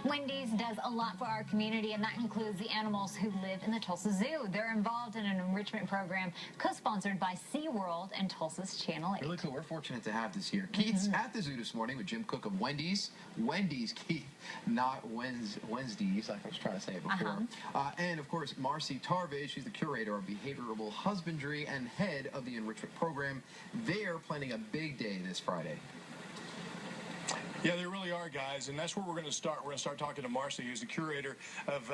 Wendy's does a lot for our community, and that includes the animals who live in the Tulsa Zoo. They're involved in an enrichment program co-sponsored by SeaWorld and Tulsa's Channel 8. Really cool. We're fortunate to have this here. Keith's at the zoo this morning with Jim Cook of Wendy's. Wendy's, Keith, not Wednesdays, like I was trying to say it before. And, of course, Marcy Tarve. She's the curator of behavioral husbandry and head of the enrichment program. They're planning a big day this Friday. Yeah, they really are, guys, and that's where we're going to start. We're going to start talking to Marcy, who's the curator of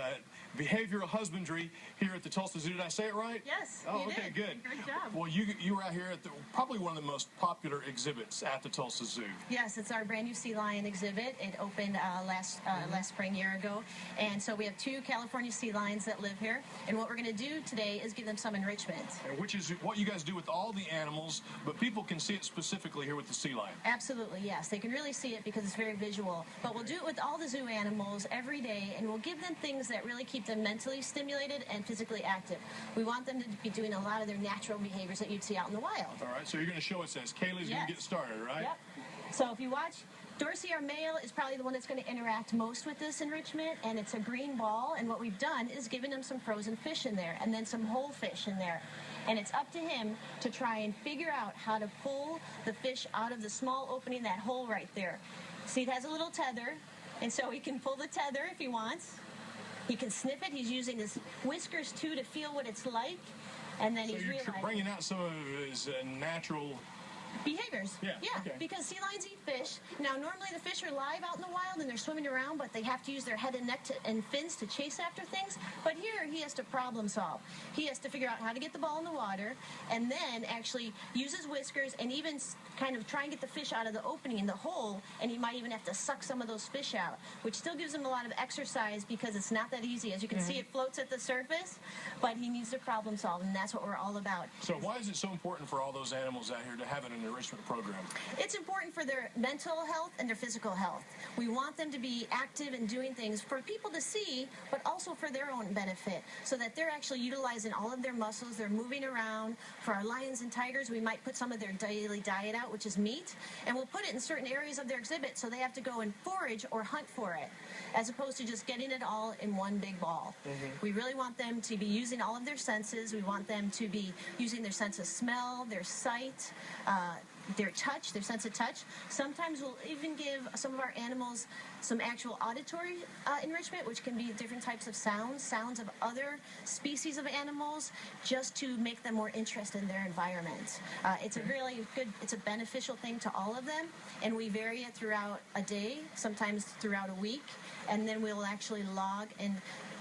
behavioral husbandry here at the Tulsa Zoo. Did I say it right? Yes, oh, you okay, did. Good. Great job. Well, you were out here at probably one of the most popular exhibits at the Tulsa Zoo. Yes, it's our brand new sea lion exhibit. It opened last spring, year ago, and so we have 2 California sea lions that live here. And what we're going to do today is give them some enrichment. And which is what you guys do with all the animals, but people can see it specifically here with the sea lion. Absolutely, yes. They can really see it because it's very visual. But we'll do it with all the zoo animals every day, and we'll give them things that really keep them mentally stimulated and physically active. We want them to be doing a lot of their natural behaviors that you'd see out in the wild. All right, so you're going to show us as Kaylee's going to get started, right? Yep. So if you watch, Dorsey, our male, is probably the one that's going to interact most with this enrichment, and it's a green ball, and what we've done is given him some frozen fish in there, and then some whole fish in there. And it's up to him to try and figure out how to pull the fish out of the small opening, that hole right there. See, it has a little tether, and so he can pull the tether if he wants. He can sniff it. He's using his whiskers, too, to feel what it's like. And then he's realizing... So you're bringing out some of his natural... behaviors. Yeah, okay. Because sea lions eat fish. Now, normally the fish are live out in the wild and they're swimming around, but they have to use their head and neck and fins to chase after things. But here, he has to problem solve. He has to figure out how to get the ball in the water and then actually use his whiskers and even kind of try and get the fish out of the opening in the hole, and he might even have to suck some of those fish out, which still gives him a lot of exercise because it's not that easy. As you can see, it floats at the surface, but he needs to problem solve, and that's what we're all about. So why is it so important for all those animals out here to have an enrichment program? It's important for their mental health and their physical health. We want them to be active and doing things for people to see, but also for their own benefit, so that they're actually utilizing all of their muscles. They're moving around. For our lions and tigers, we might put some of their daily diet out, which is meat, and we'll put it in certain areas of their exhibit so they have to go and forage or hunt for it, as opposed to just getting it all in one big ball. We really want them to be using all of their senses. We want them to be using their sense of smell, their sight, their touch, their sense of touch. Sometimes we'll even give some of our animals some actual auditory enrichment, which can be different types of sounds of other species of animals, just to make them more interested in their environment. It's a really good, it's a beneficial thing to all of them, and we vary it throughout a day, sometimes throughout a week, and then we'll actually log and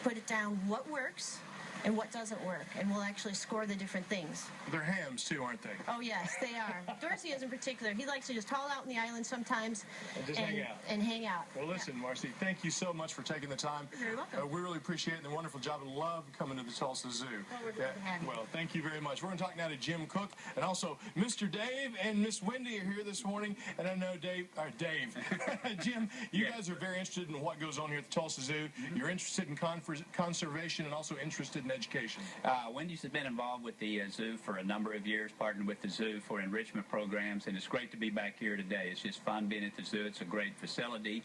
put it down what works and what doesn't work, and we'll actually score the different things. They're hams, too, aren't they? Oh, yes, they are. Dorsey is in particular. He likes to just haul out in the island sometimes and hang out. Well, listen, Marcy, thank you so much for taking the time. You're very welcome. We really appreciate the wonderful job and love coming to the Tulsa Zoo. Oh, we're glad to have you. Well, thank you very much. We're going to talk now to Jim Cook, and also Mr. Dave and Miss Wendy are here this morning, and I know Dave, Jim, you guys are very interested in what goes on here at the Tulsa Zoo. You're interested in conservation and also interested in education. Wendy's has been involved with the zoo for a number of years, partnered with the zoo for enrichment programs, and it's great to be back here today. It's just fun being at the zoo. It's a great facility,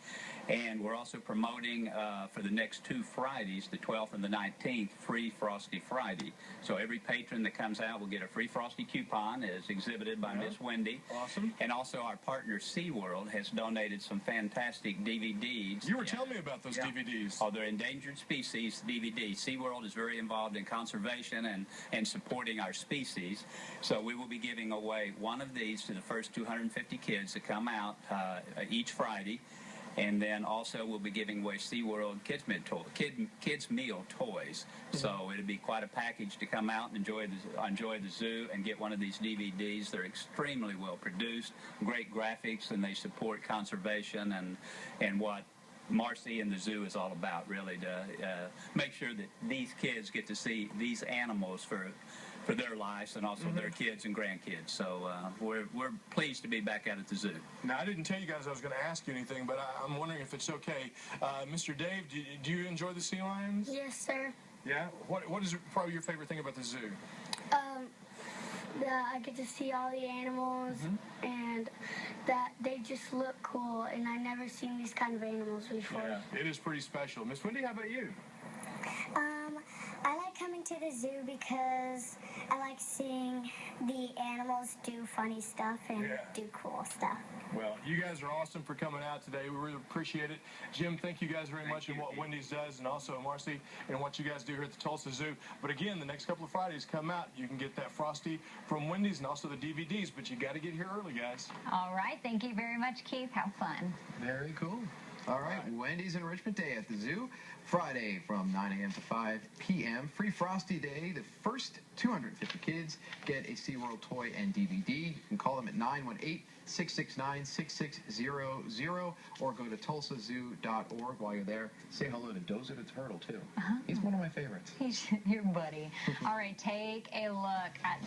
and we're also promoting for the next 2 Fridays, the 12th and the 19th, free Frosty Friday. So every patron that comes out will get a free Frosty coupon, as exhibited by Miss Wendy. Awesome. And also our partner SeaWorld has donated some fantastic DVDs. You were telling me about those DVDs. Oh, they're endangered species DVDs. SeaWorld is very involved in conservation and supporting our species. So we will be giving away one of these to the first 250 kids that come out each Friday. And then also we'll be giving away SeaWorld kids meal toys. So it'll be quite a package to come out and enjoy the zoo and get one of these DVDs. They're extremely well produced, great graphics, and they support conservation and what Marcy and the zoo is all about, really, to make sure that these kids get to see these animals for their lives and also their kids and grandkids. So we're pleased to be back out at the zoo. Now, I didn't tell you guys I was going to ask you anything, but I'm wondering if it's okay. Mr. Dave, do you enjoy the sea lions? Yes, sir. Yeah? What is probably your favorite thing about the zoo? that I get to see all the animals and that they just look cool, and I've never seen these kind of animals before. Yeah, it is pretty special. Miss Wendy, how about you? I like coming to the zoo because I like seeing the animals do funny stuff and do cool stuff. Well, you guys are awesome for coming out today. We really appreciate it. Jim, thank you guys very much in what Wendy's does, and also Marcy and what you guys do here at the Tulsa Zoo. But again, the next couple of Fridays come out, you can get that Frosty from Wendy's and also the DVDs, but you got to get here early, guys. All right. Thank you very much, Keith. Have fun. Very cool. All right, Wendy's Enrichment Day at the zoo, Friday from 9 a.m. to 5 p.m. Free Frosty Day. The first 250 kids get a SeaWorld toy and DVD. You can call them at 918-669-6600 or go to tulsazoo.org while you're there. Say hello to Dozer the Turtle, too. He's one of my favorites. He's your buddy. All right, take a look at